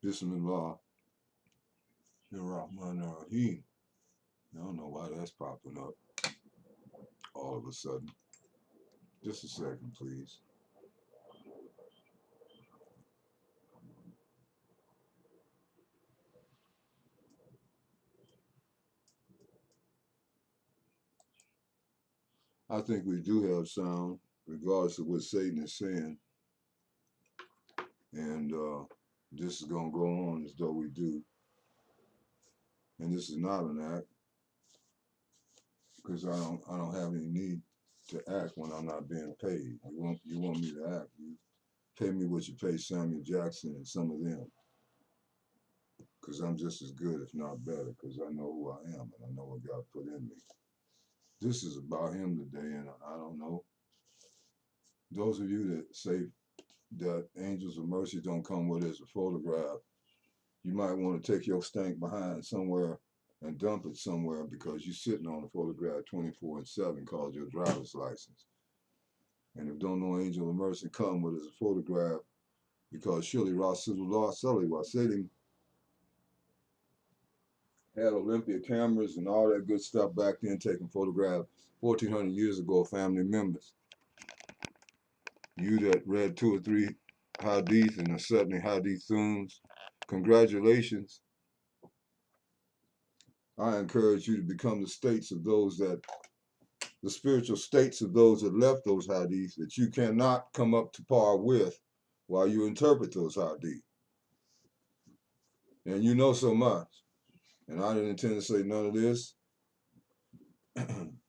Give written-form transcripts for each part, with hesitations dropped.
Bismillah. Rahim. I don't know why that's popping up all of a sudden. Just a second, please. I think we do have sound, regardless of what Satan is saying. And this is going to go on as though we do. And this is not an act, because I don't have any need to act when I'm not being paid. You want me to act. You pay me what you pay Samuel Jackson and some of them. Because I'm just as good, if not better, because I know who I am and I know what God put in me. This is about him today, and I don't know. Those of you that say that angels of mercy don't come with as a photograph, you might want to take your stank behind somewhere and dump it somewhere, because you're sitting on a photograph 24/7 called your driver's license. And if don't know angel of mercy come with as a photograph, because surely Rasulullah Sallallahu Alaihi Wasallam had Olympia cameras and all that good stuff back then, taking photographs 1400 years ago of family members. You that read 2 or 3 hadith and are suddenly hadithuns, congratulations. I encourage you to become the states of those that, the spiritual states of those that left those hadiths that you cannot come up to par with while you interpret those hadiths. And you know so much. And I didn't intend to say none of this. I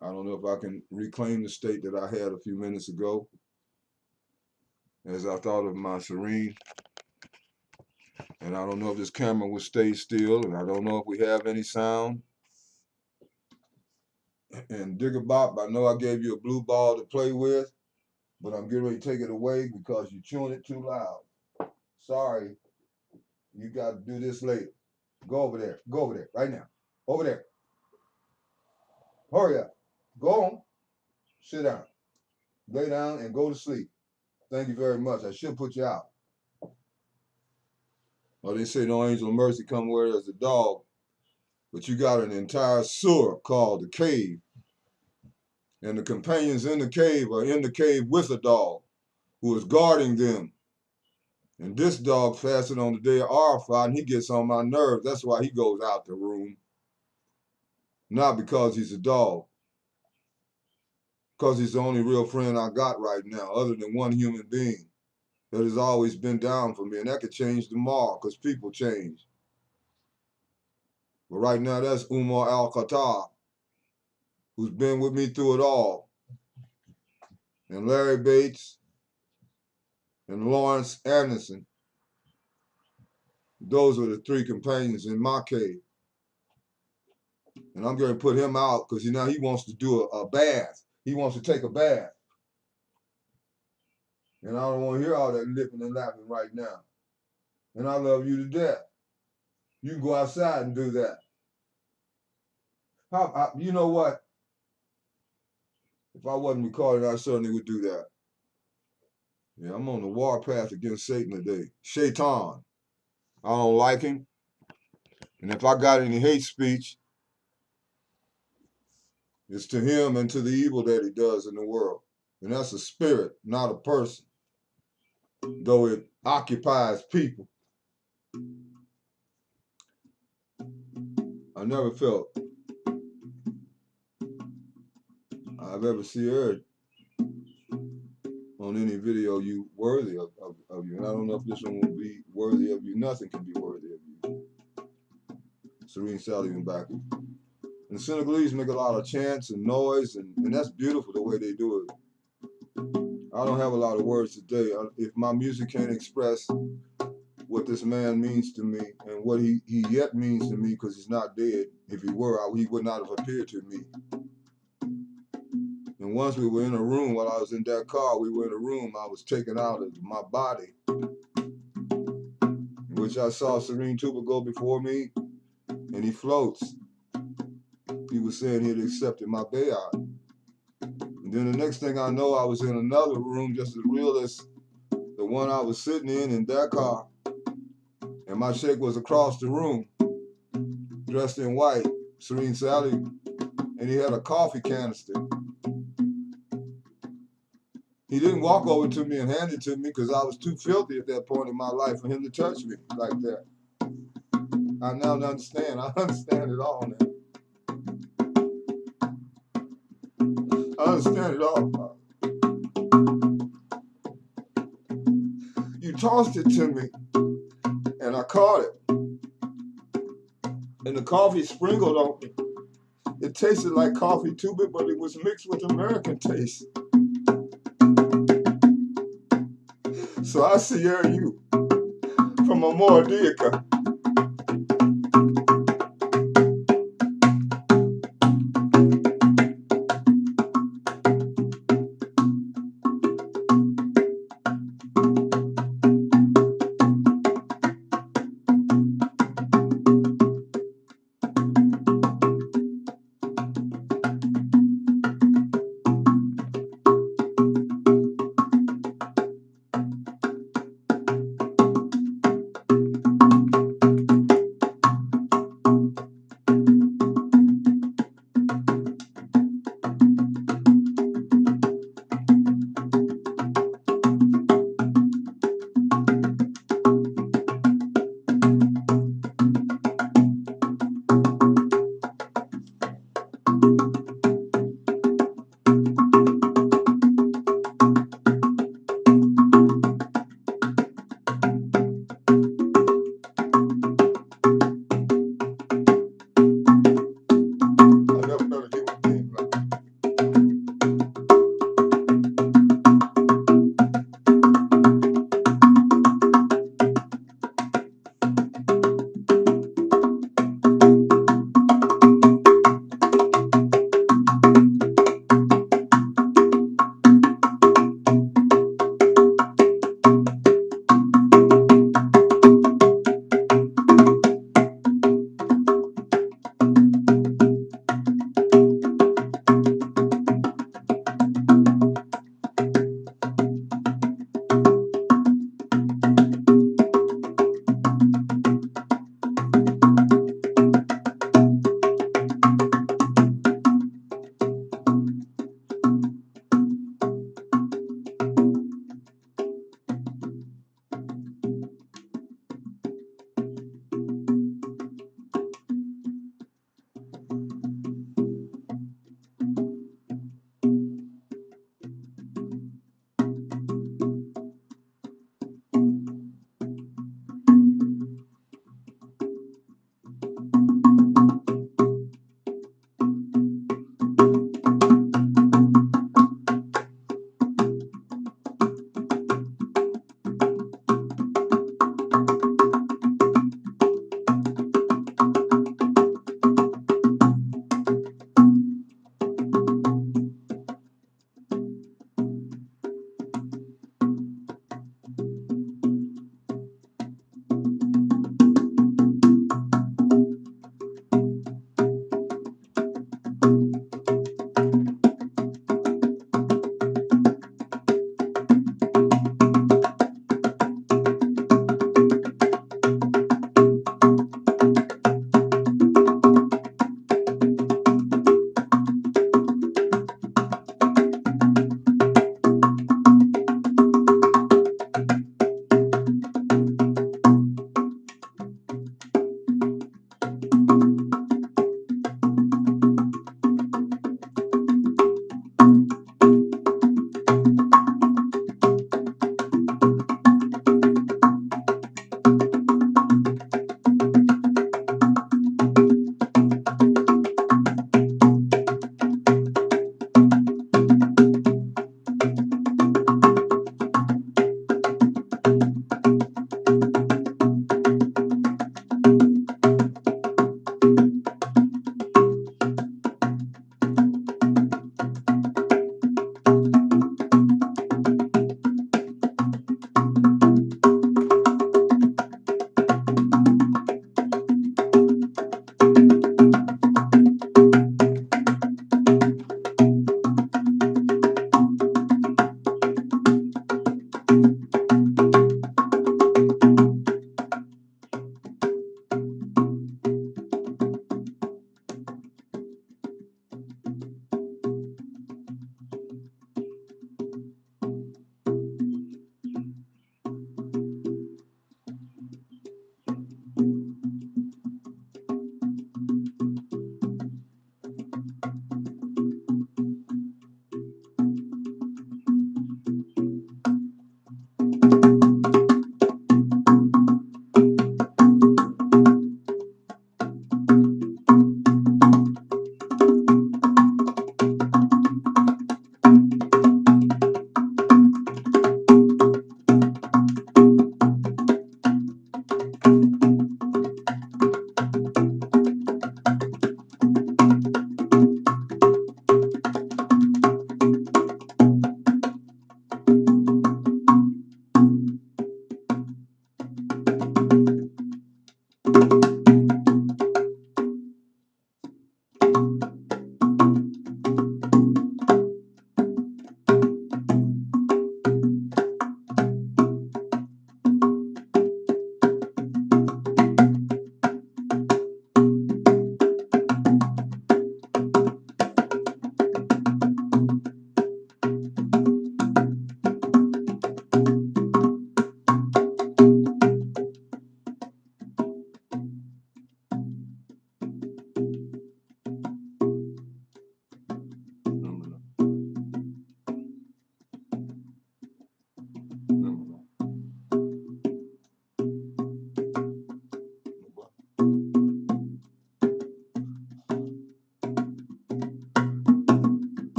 don't know if I can reclaim the state that I had a few minutes ago as I thought of my serene. And I don't know if this camera will stay still, and I don't know if we have any sound. And Digger Bop, I know I gave you a blue ball to play with, but I'm getting ready to take it away because you're chewing it too loud. Sorry, you got to do this later. Go over there. Go over there right now. Over there. Hurry up. Go on. Sit down. Lay down and go to sleep. Thank you very much. I should put you out. Well, they say no angel of mercy come where there's a dog, but you got an entire sewer called the cave. And the companions in the cave are in the cave with a dog who is guarding them. And this dog fasted on the day of Arafat, and he gets on my nerves. That's why he goes out the room. Not because he's a dog. Because he's the only real friend I got right now, other than one human being that has always been down for me. And that could change tomorrow, because people change. But right now, that's Umar Al-Khattab, who's been with me through it all. And Larry Bates and Lawrence Anderson. Those are the 3 companions in my cave. And I'm going to put him out because now he wants to do a bath. He wants to take a bath. And I don't want to hear all that lipping and laughing right now. And I love you to death. You can go outside and do that. You know what? If I wasn't recording, I certainly would do that. Yeah, I'm on the war path against Satan today. Shaitan. I don't like him. And if I got any hate speech, it's to him and to the evil that he does in the world. And that's a spirit, not a person. Though it occupies people. I never felt I've ever seen on any video you worthy of you. And I don't know if this one will be worthy of you. Nothing can be worthy of you. Serene, SALIOU, and Baki. And the Senegalese make a lot of chants and noise, and that's beautiful the way they do it. I don't have a lot of words today. If my music can't express what this man means to me and what he yet means to me, because he's not dead. If he were, he would not have appeared to me. And once we were in a room, while I was in that car, we were in a room, I was taken out of my body, in which I saw Serene Tuba go before me, and he floats. He was saying he had accepted my bay'at. And then the next thing I know, I was in another room just as real as the one I was sitting in that car. And my sheikh was across the room, dressed in white, Serene SALIOU, and he had a coffee canister. He didn't walk over to me and hand it to me because I was too filthy at that point in my life for him to touch me like that. I now understand. I understand it all now. I understand it all. You tossed it to me, and I caught it. And the coffee sprinkled on me. It tasted like coffee too, but it was mixed with American taste. So I SIYERE you from Amor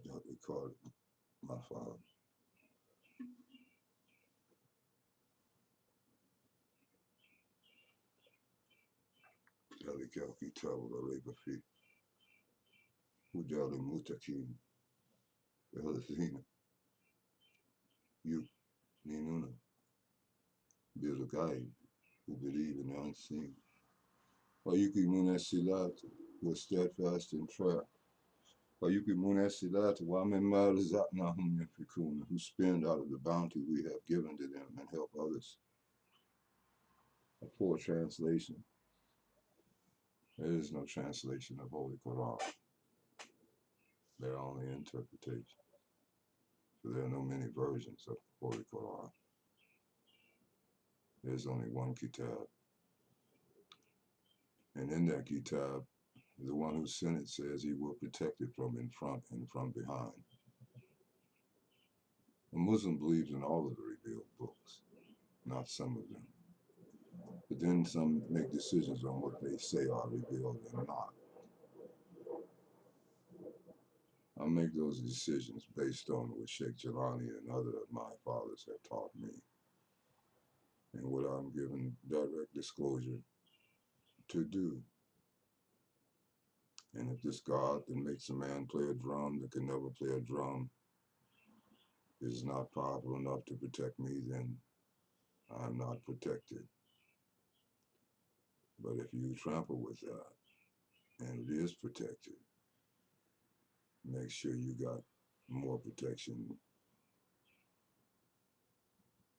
recorded my father. Jali Kelki Travel Arabafi, Ujali Mutakin, Elazina, you, Ninuna, Bilagai, who believe in the unseen. Wayuki Munesilat was steadfast in prayer. Wayuki Munesilat, Wamen Marzatnahum Yafikuna, who spend out of the bounty we have given to them and help others. A poor translation. There is no translation of Holy Quran. There are only interpretations. So there are no many versions of Holy Quran. There's only one kitab. And in that kitab, the one who sent it says he will protect it from in front and from behind. A Muslim believes in all of the revealed books, not some of them. But then some make decisions on what they say are revealed and not. I make those decisions based on what Sheikh Jelani and other of my fathers have taught me, and what I'm given direct disclosure to do. And if this God that makes a man play a drum that can never play a drum is not powerful enough to protect me, then I'm not protected. But if you trample with that and it is protected, make sure you got more protection.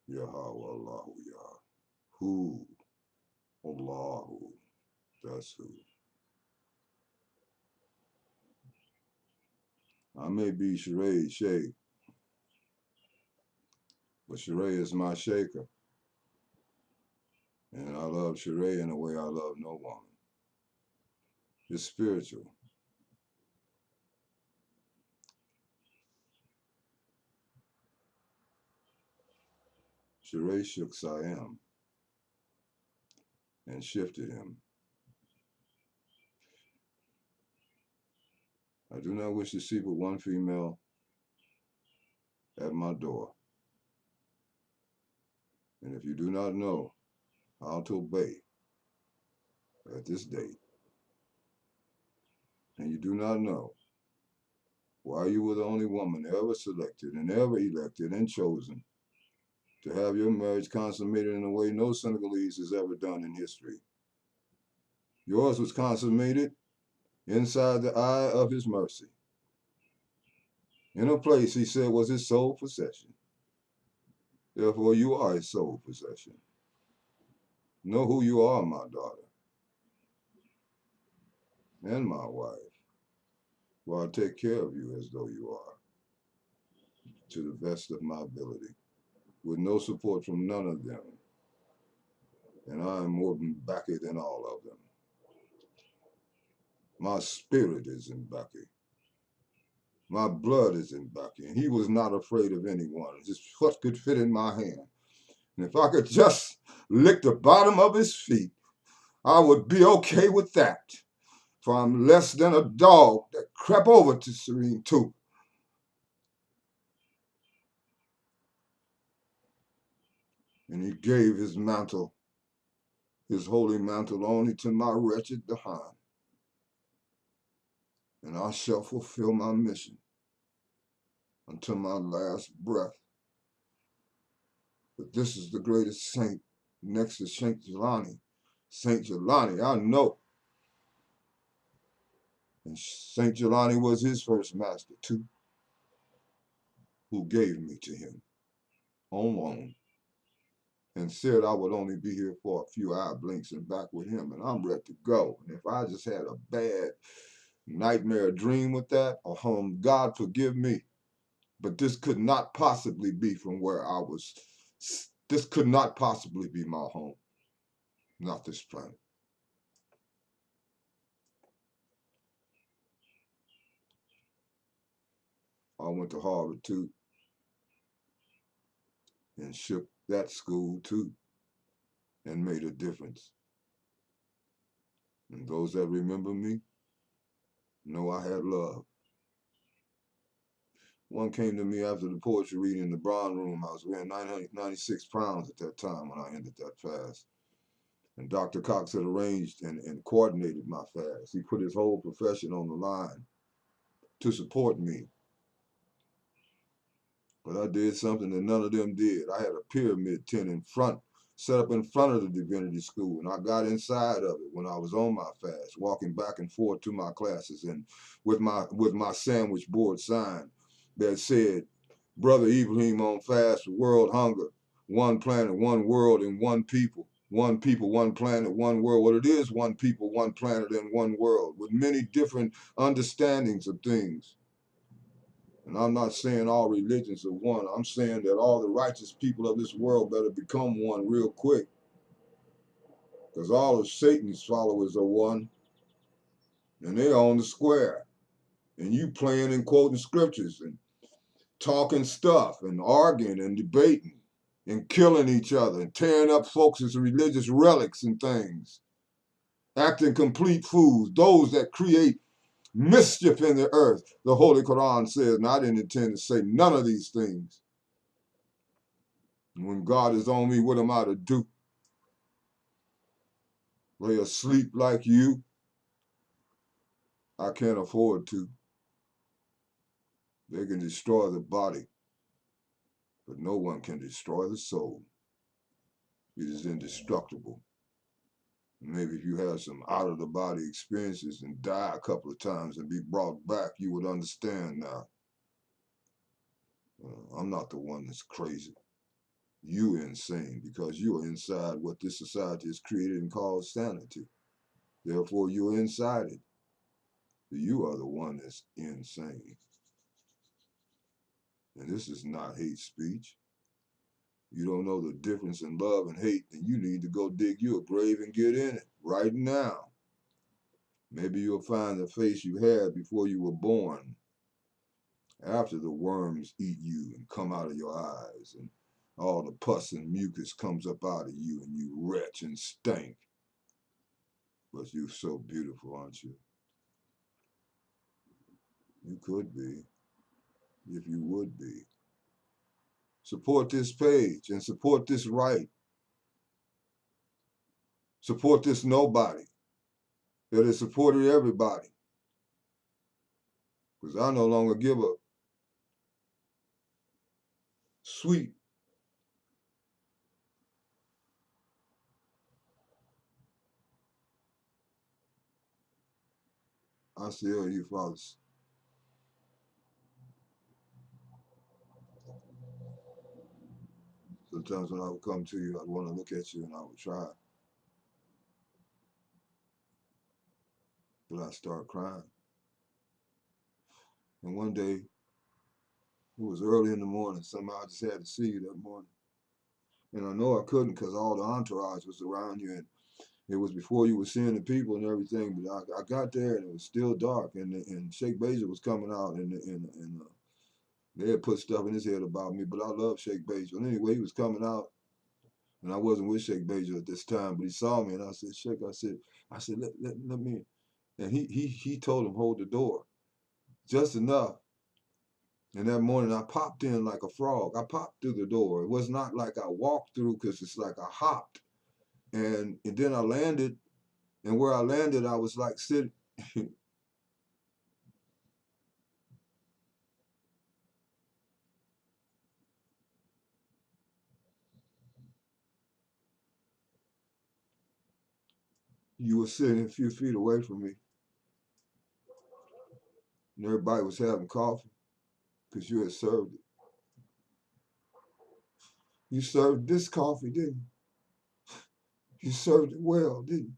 Yahweh Allahu Yah. Who? Allahu. That's who. I may be Sheree Sheikh, but Sheree is my shaker. And I love Sheree in a way I love no woman. It's spiritual. Sheree shook SIAM and shifted him. I do not wish to see but one female at my door. And if you do not know how to obey at this date, and you do not know why you were the only woman ever selected and ever elected and chosen to have your marriage consummated in a way no Senegalese has ever done in history. Yours was consummated inside the eye of his mercy, in a place he said was his sole possession. Therefore, you are his sole possession. Know who you are, my daughter, and my wife, while I take care of you as though you are, to the best of my ability, with no support from none of them. And I am more Mbaki than all of them. My spirit is Mbaki. My blood is Mbaki. And he was not afraid of anyone. Just what could fit in my hand. And if I could just lick the bottom of his feet, I would be okay with that. For I'm less than a dog that crept over to Serene too. And he gave his mantle, his holy mantle, only to my wretched behind. And I shall fulfill my mission until my last breath. But this is the greatest saint next to Saint Jelani. Saint Jelani, I know. And Saint Jelani was his first master too, who gave me to him on loan and said I would only be here for a few eye blinks and back with him, and I'm ready to go. And if I just had a bad nightmare dream with that, God forgive me, but this could not possibly be from where I was. This could not possibly be my home, not this planet. I went to Harvard too, and shook that school too, and made a difference. And those that remember me know I had love. One came to me after the poetry reading in the Brown Room. I was weighing 996 pounds at that time when I ended that fast. And Dr. Cox had arranged and coordinated my fast. He put his whole profession on the line to support me. But I did something that none of them did. I had a pyramid tent in front, set up in front of the divinity school, and I got inside of it when I was on my fast, walking back and forth to my classes, and with my sandwich board sign that said, "Brother Ibrahim on fast for world hunger, one planet, one world, and one people. One people, one planet, one world." Well, it is one people, one planet, and one world, with many different understandings of things. And I'm not saying all religions are one. I'm saying that all the righteous people of this world better become one real quick. Because all of Satan's followers are one. And they're on the square. And you playing and quoting scriptures and talking stuff and arguing and debating and killing each other and tearing up folks' religious relics and things. Acting complete fools. Those that create mischief in the earth. The Holy Quran says, and I didn't intend to say none of these things. When God is on me, what am I to do? Lay asleep like you? I can't afford to. They can destroy the body, but no one can destroy the soul. It is indestructible. Maybe if you have some out-of-the-body experiences and die a couple of times and be brought back, you would understand now. I'm not the one that's crazy. You insane because you are inside what this society has created and called sanity. Therefore, you're inside it. You are the one that's insane. And this is not hate speech. You don't know the difference in love and hate, then you need to go dig you a grave and get in it right now. Maybe you'll find the face you had before you were born, after the worms eat you and come out of your eyes, and all the pus and mucus comes up out of you, and you retch and stink. But you're so beautiful, aren't you? You could be, if you would be. Support this page and support this right. Support this nobody that has supported everybody. Because I no longer give a sweet I still you fathers. Sometimes when I would come to you, I'd want to look at you and I would try. But I'd start crying. And one day, it was early in the morning. Somehow I just had to see you that morning. And I know I couldn't because all the entourage was around you. And it was before you were seeing the people and everything. But I got there and it was still dark. And Sheikh Beja was coming out. And they had put stuff in his head about me. But I love Sheikh Beja. And anyway, he was coming out. And I wasn't with Sheikh Beja at this time. But he saw me. And I said, Sheikh, I said, let me in. And he told him, hold the door. Just enough. And that morning I popped in like a frog. I popped through the door. It was not like I walked through because it's like I hopped. And then I landed. And where I landed, I was like sitting. You were sitting a few feet away from me. And everybody was having coffee because you had served it. You served this coffee, didn't you? You served it well, didn't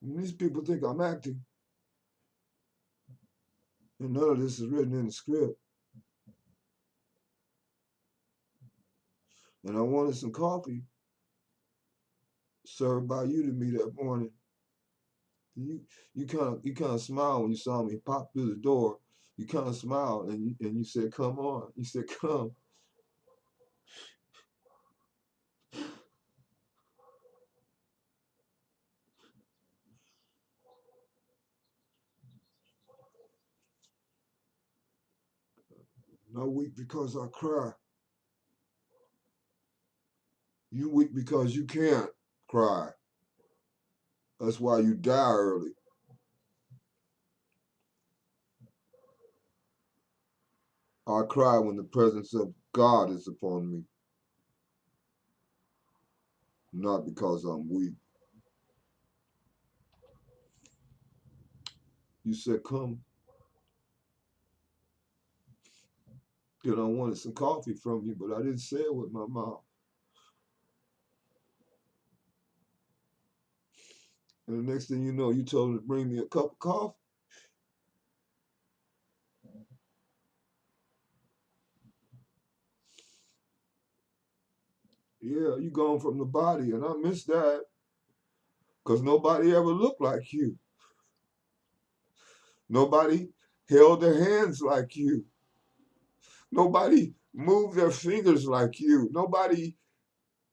you? And these people think I'm acting. And none of this is written in the script. And I wanted some coffee served by you to me that morning. You kind of smiled when you saw me pop through the door. You kind of smiled and you said, "Come on." You said, "Come." Not weak because I cry. You weak because you can't cry. That's why you die early. I cry when the presence of God is upon me, not because I'm weak. You said, come. You know, I wanted some coffee from you, but I didn't say it with my mouth. And the next thing you know, you told him to bring me a cup of coffee. Yeah, you gone from the body, and I miss that because nobody ever looked like you. Nobody held their hands like you. Nobody moved their fingers like you. Nobody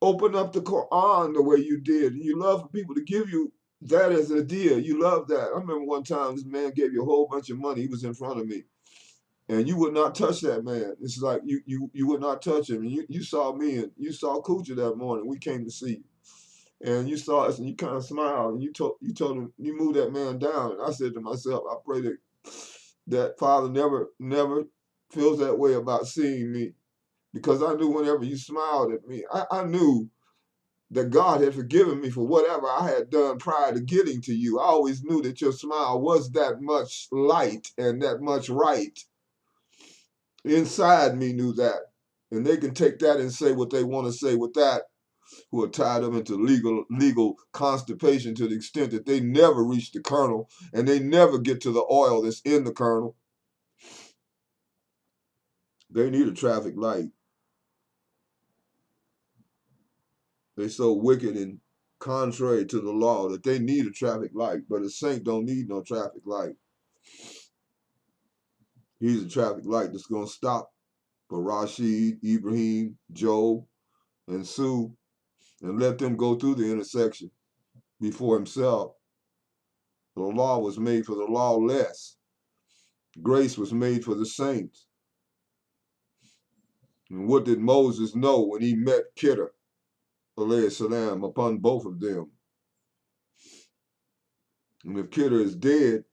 opened up the Quran the way you did. And you love for people to give you that as a deal. You love that. I remember one time this man gave you a whole bunch of money. He was in front of me. And you would not touch that man. It's like you would not touch him. And you saw me and you saw Kucha that morning. We came to see you. And you saw us and you kind of smiled and you told him, you moved that man down. And I said to myself, I pray that Father never feels that way about seeing me. Because I knew whenever you smiled at me, I knew that God had forgiven me for whatever I had done prior to getting to you. I always knew that your smile was that much light and that much right. Inside me knew that. And they can take that and say what they want to say with that, who are tied up into legal constipation to the extent that they never reach the kernel and they never get to the oil that's in the kernel. They need a traffic light. They're so wicked and contrary to the law that they need a traffic light, but a saint don't need no traffic light. He's a traffic light that's going to stop for Rashid, Ibrahim, Joe, and Sue and let them go through the intersection before himself. The law was made for the lawless. Grace was made for the saints. And what did Moses know when he met Kidder, alayhi salam, upon both of them? And if Kidder is dead,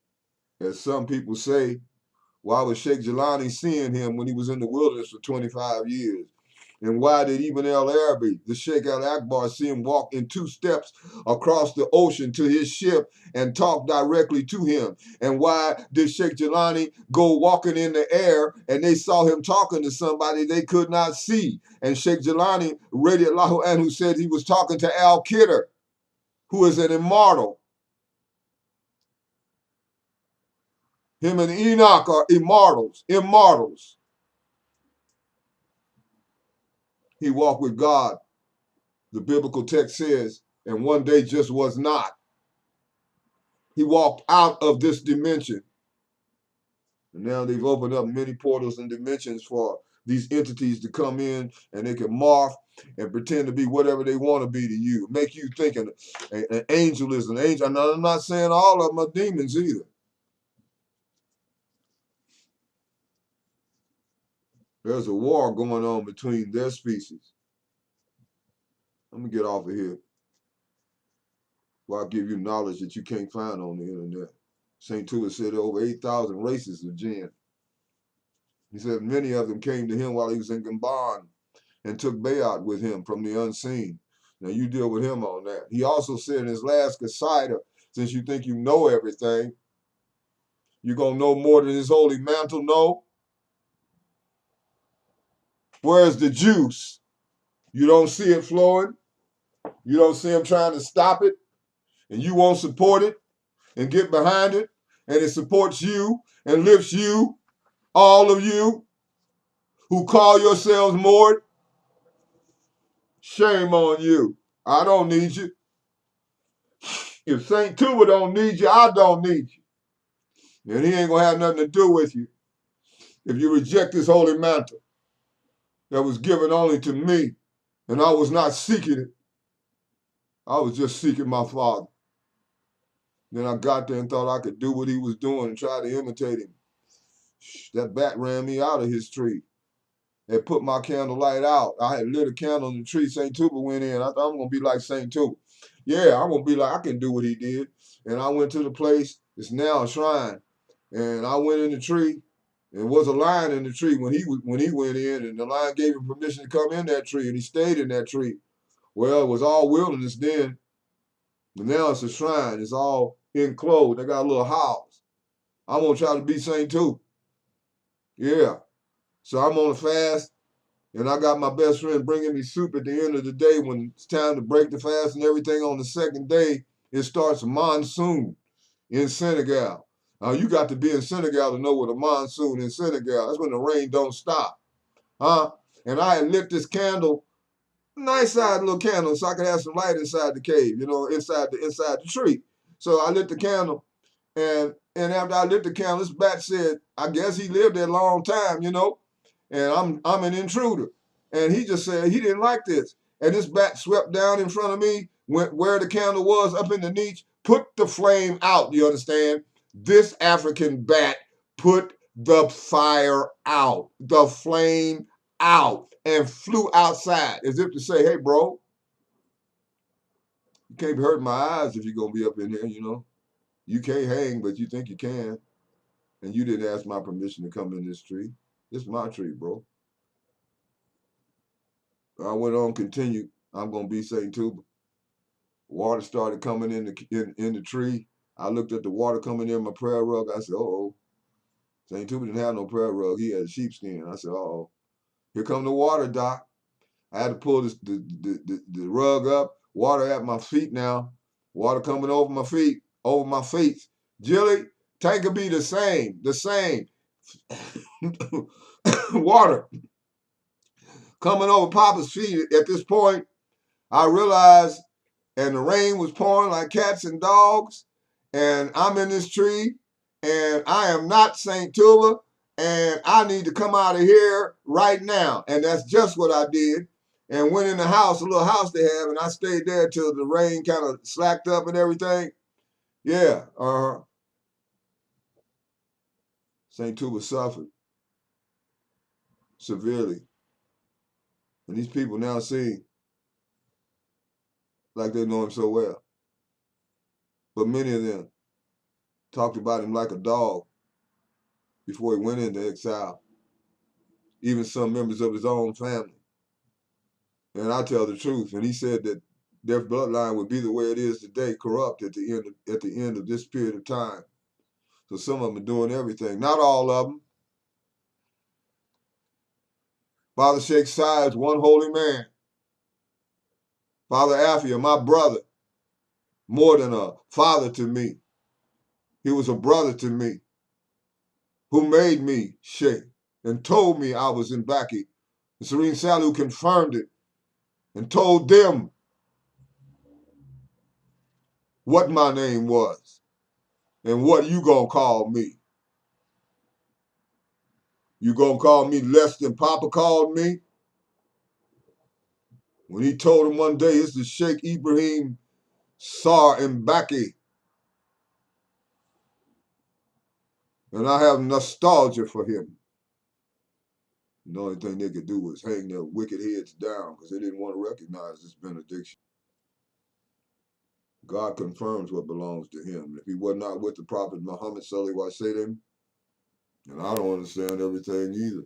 as some people say, why was Sheikh Jelani seeing him when he was in the wilderness for 25 years? And why did Ibn al-Arabi, the Sheikh al-Akbar, see him walk in 2 steps across the ocean to his ship and talk directly to him? And why did Sheikh Jelani go walking in the air and they saw him talking to somebody they could not see? And Sheikh Jelani, radiallahu anhu, said he was talking to Al-Kidder, who is an immortal. Him and Enoch are immortals. He walked with God, the biblical text says, and one day just was not. He walked out of this dimension. And now they've opened up many portals and dimensions for these entities to come in and they can morph and pretend to be whatever they want to be to you. Make you think an angel is an angel. And I'm not saying all of them are demons either. There's a war going on between their species. Let me get off of here. Well, I'll give you knowledge that you can't find on the internet. St. Tua said over 8,000 races of jinn. He said many of them came to him while he was in Gambon and took bayat with him from the unseen. Now you deal with him on that. He also said in his last Qasida, since you think you know everything, you're going to know more than his holy mantle know. Where's the juice? You don't see it flowing. You don't see him trying to stop it. And you won't support it and get behind it. And it supports you and lifts you, all of you who call yourselves Lord. Shame on you. I don't need you. If St. Tuba don't need you, I don't need you. And he ain't going to have nothing to do with you if you reject this holy mantle that was given only to me. And I was not seeking it. I was just seeking my Father. Then I got there and thought I could do what he was doing and try to imitate him. That bat ran me out of his tree. and put my candlelight out. I had lit a candle in the tree. St. Tuba went in. I thought I'm going to be like St. Tuba. Yeah, I'm going to be like, I can do what he did. And I went to the place. It's now a shrine. And I went in the tree. And was a lion in the tree when he went in. And the lion gave him permission to come in that tree. And he stayed in that tree. Well, it was all wilderness then. But now it's a shrine. It's all enclosed. They got a little house. I'm going to try to be St. Tuba. Yeah. So I'm on a fast. And I got my best friend bringing me soup at the end of the day when it's time to break the fast and everything. On the second day, it starts a monsoon in Senegal. Now, you got to be in Senegal to know what a monsoon in Senegal. That's when the rain don't stop. Huh? And I had lit this candle, nice size little candle, so I could have some light inside the cave, you know, inside the tree. So I lit the candle, and after I lit the candle, this bat said, I guess he lived there a long time, you know. And I'm an intruder. And he just said he didn't like this. And this bat swept down in front of me, went where the candle was, up in the niche, put the flame out, you understand? This African bat put the fire out, the flame out, and flew outside as if to say, hey, bro, you can't be hurting my eyes if you're going to be up in here, you know? You can't hang, but you think you can. And you didn't ask my permission to come in this tree. This is my tree, bro. I went on, continued. I'm gonna be St. Tuba. Water started coming in the tree. I looked at the water coming in my prayer rug. I said, "Uh-oh." St. Tuba didn't have no prayer rug. He had a sheepskin. I said, "Uh-oh. Here come the water, Doc." I had to pull the rug up. Water at my feet now. Water coming over my feet, over my feet. Jilly, tank will be the same. Water coming over Papa's feet. At this point, I realized, and the rain was pouring like cats and dogs, and I'm in this tree, and I am not St. Tuba, and I need to come out of here right now. And that's just what I did. And went in the house, a little house they have, and I stayed there till the rain kind of slacked up and everything. Yeah, St. Tuba suffered severely. And these people now seem like they know him so well. But many of them talked about him like a dog before he went into exile. Even some members of his own family. And I tell the truth. And he said that their bloodline would be the way it is today, corrupt at the end of this period of time. So some of them are doing everything. Not all of them. Father Sheikh Sai is one holy man. Father Afia, my brother, more than a father to me. He was a brother to me who made me Sheikh and told me I was in Baki. And Serene Saliou confirmed it and told them what my name was and what you gonna call me. You gonna call me less than Papa called me? When he told him one day, it's the Sheikh Ibrahim Sar Mbaki. And I have nostalgia for him. The only thing they could do was hang their wicked heads down because they didn't want to recognize this benediction. God confirms what belongs to him. If he was not with the Prophet Muhammad Sallallahu Alaihi Wasallam, and I don't understand everything either.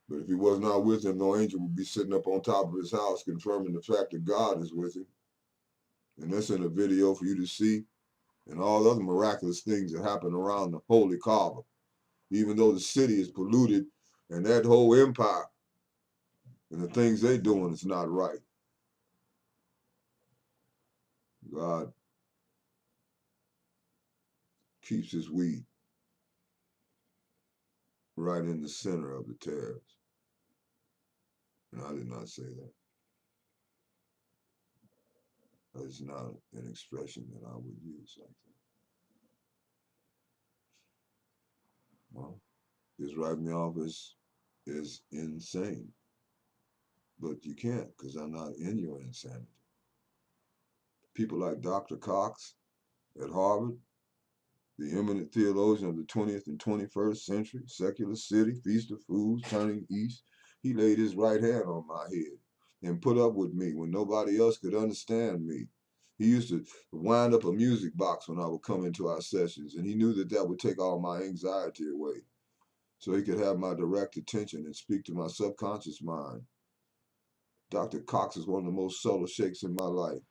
But if he was not with him, no angel would be sitting up on top of his house confirming the fact that God is with him. And that's in a video for you to see. And all other miraculous things that happen around the Holy Kaaba. Even though the city is polluted and that whole empire and the things they're doing is not right. God keeps his weed right in the center of the tares. And I did not say that. That is not an expression that I would use like that. Well, just writing me off is insane. But you can't, because I'm not in your insanity. People like Dr. Cox at Harvard, the eminent theologian of the 20th and 21st century, secular city, feast of fools, turning east. He laid his right hand on my head and put up with me when nobody else could understand me. He used to wind up a music box when I would come into our sessions, and he knew that that would take all my anxiety away so he could have my direct attention and speak to my subconscious mind. Dr. Cox is one of the most subtle shakes in my life.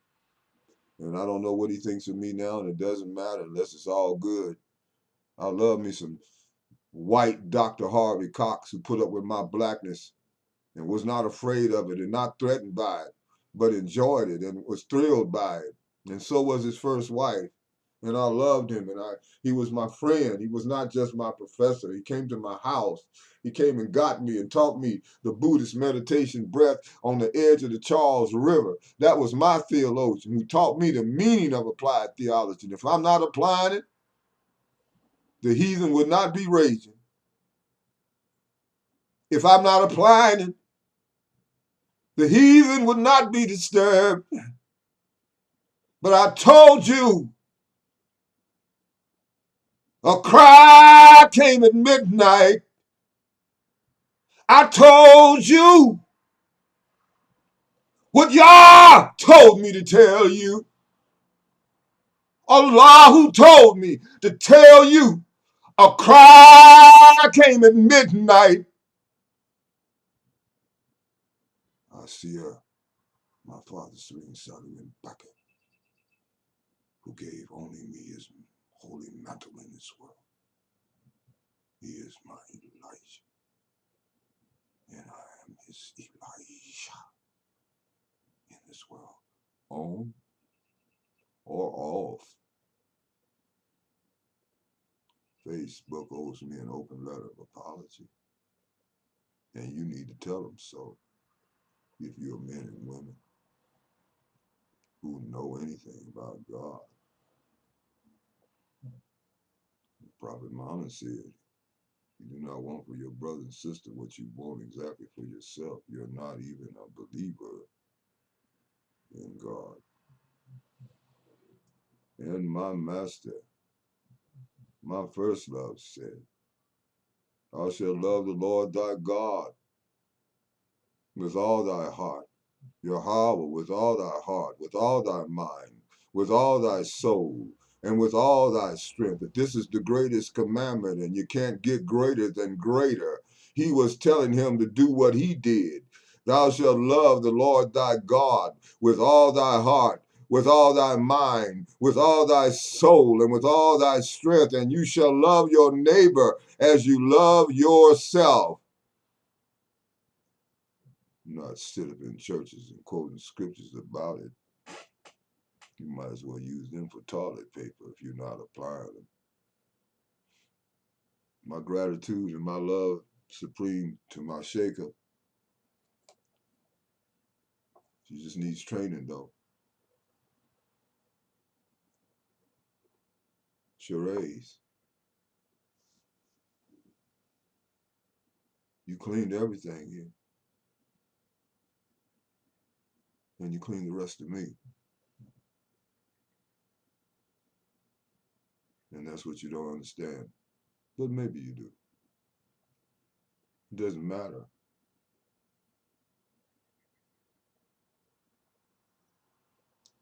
And I don't know what he thinks of me now, and it doesn't matter unless it's all good. I love me some white Dr. Harvey Cox who put up with my blackness and was not afraid of it and not threatened by it, but enjoyed it and was thrilled by it. And so was his first wife. And I loved him, and he was my friend. He was not just my professor. He came to my house. He came and got me and taught me the Buddhist meditation breath on the edge of the Charles River. That was my theologian who taught me the meaning of applied theology. And if I'm not applying it, the heathen would not be raging. If I'm not applying it, the heathen would not be disturbed. But I told you, a cry came at midnight. I told you what Yah told me to tell you. Allah who told me to tell you. A cry came at midnight. I see my father, Serene SALIOU who gave only me his holy mantle in this world. He is my Elijah, and I am his Elijah in this world. On or off. Facebook owes me an open letter of apology, and you need to tell them so if you're men and women who know anything about God. Prophet Muhammad said, you do not want for your brother and sister what you want exactly for yourself. You're not even a believer in God. And my master, my first love said, thou shalt love the Lord thy God with all thy heart, Yahweh with all thy heart, with all thy mind, with all thy soul, and with all thy strength. That this is the greatest commandment, and you can't get greater than greater. He was telling him to do what he did. Thou shalt love the Lord thy God with all thy heart, with all thy mind, with all thy soul, and with all thy strength, and you shall love your neighbor as you love yourself. Not sit up in churches and quoting scriptures about it. You might as well use them for toilet paper if you're not applying them. My gratitude and my love supreme to my shaker. She just needs training though. Charades. You cleaned everything here. And you cleaned the rest of me. And that's what you don't understand. But maybe you do. It doesn't matter.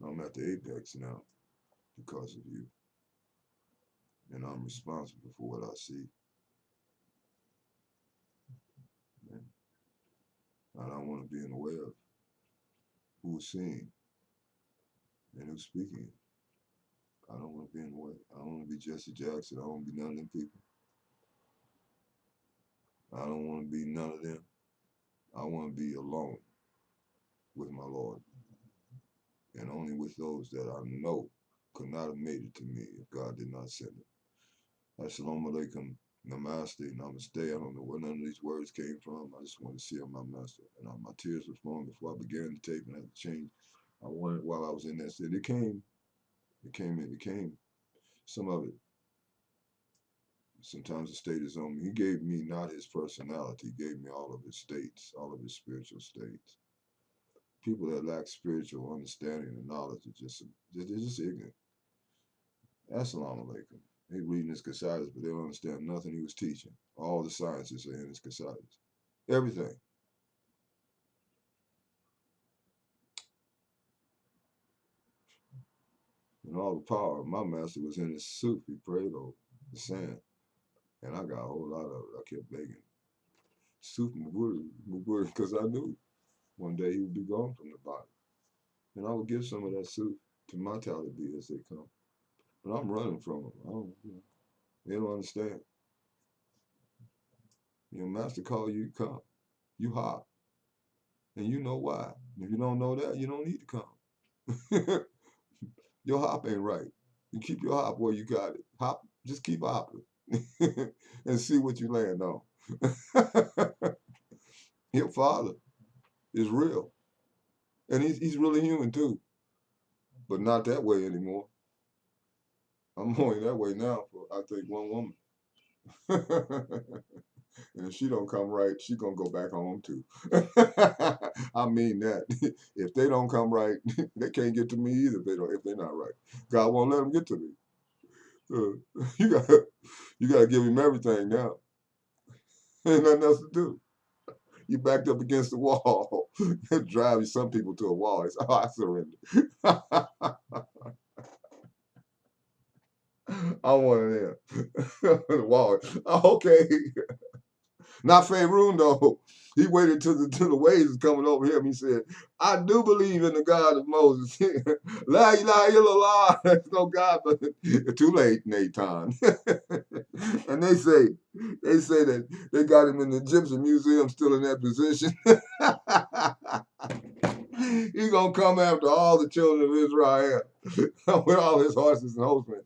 I'm at the apex now because of you. And I'm responsible for what I see. And I want to be aware of who's seeing and who's speaking. I don't want to be in the way. I don't want to be Jesse Jackson. I don't want to be none of them people. I don't want to be none of them. I want to be alone with my Lord. And only with those that I know could not have made it to me if God did not send it. Assalamu alaikum, namaste, namaste. I don't know where none of these words came from. I just want to see on my master. And my tears were flowing before I began the tape and I had to change. I wanted while I was in that state. It came. Some of it. Sometimes the state is on me. He gave me not his personality. He gave me all of his states, all of his spiritual states. People that lack spiritual understanding and knowledge are they're just ignorant. Assalamu alaikum. They reading his Casadas, but they don't understand nothing he was teaching. All the sciences are in his Casadas. Everything. And all the power of my master was in his soup he prayed over, the sand. And I got a whole lot of it. I kept begging. Soup Muguri, because I knew one day he would be gone from the body. And I would give some of that soup to my Taliban as they come. But I'm running from them. I don't, they don't understand. Your master call you, come. You hop. And you know why. If you don't know that, you don't need to come. Your hop ain't right. You keep your hop where you got it. Hop, just keep hopping. And see what you land on. Your father is real. And he's really human too. But not that way anymore. I'm only that way now for, I think, one woman. And if she don't come right, she gonna go back home too. I mean that. If they don't come right, they can't get to me either. If they're not right, God won't let them get to me. You gotta give him everything now. Ain't nothing else to do. You backed up against the wall. Drive some people to a wall. It's, oh, I surrender. I want it there. The wall. Oh, okay. Not Faroon though. He waited till the waves was coming over him. He said, I do believe in the God of Moses. La ilaha illallah. There's no God, but too late, Nathan. And they say that they got him in the Egyptian museum still in that position. He's gonna come after all the children of Israel with all his horses and horsemen.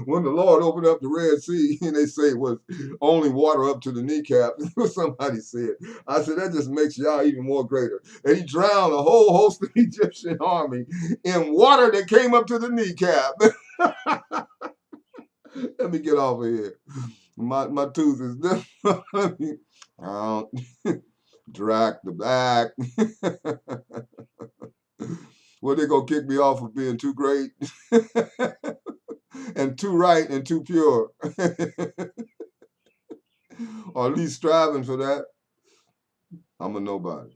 When the Lord opened up the Red Sea, and they say it was only water up to the kneecap, somebody said. I said, that just makes y'all even more greater. And he drowned a whole host of the Egyptian army in water that came up to the kneecap. Let me get off of here. My tooth is different. Drac the back. Well, they gonna kick me off for being too great and too right and too pure. Or at least striving for that. I'm a nobody.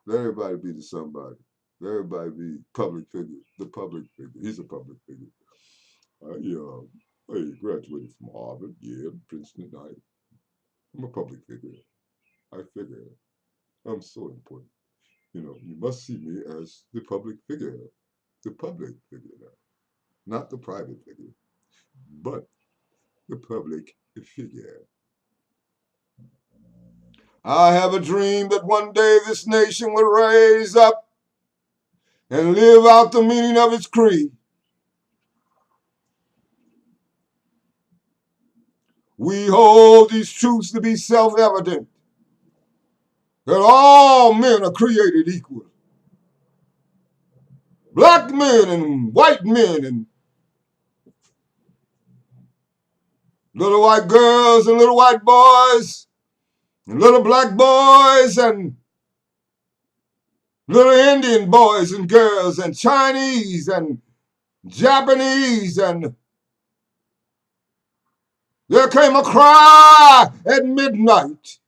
Let everybody be the somebody. Let everybody be public figure. The public figure. He's a public figure. I graduated from Harvard, Yale, Princeton. I'm a public figure. I figure I'm so important. You must see me as the public figure. The public figure. Not the private figure, but the public figure. I have a dream that one day this nation will raise up and live out the meaning of its creed. We hold these truths to be self-evident, that all men are created equal. Black men and white men and little white girls and little white boys and little black boys and little Indian boys and girls and Chinese and Japanese, and there came a cry at midnight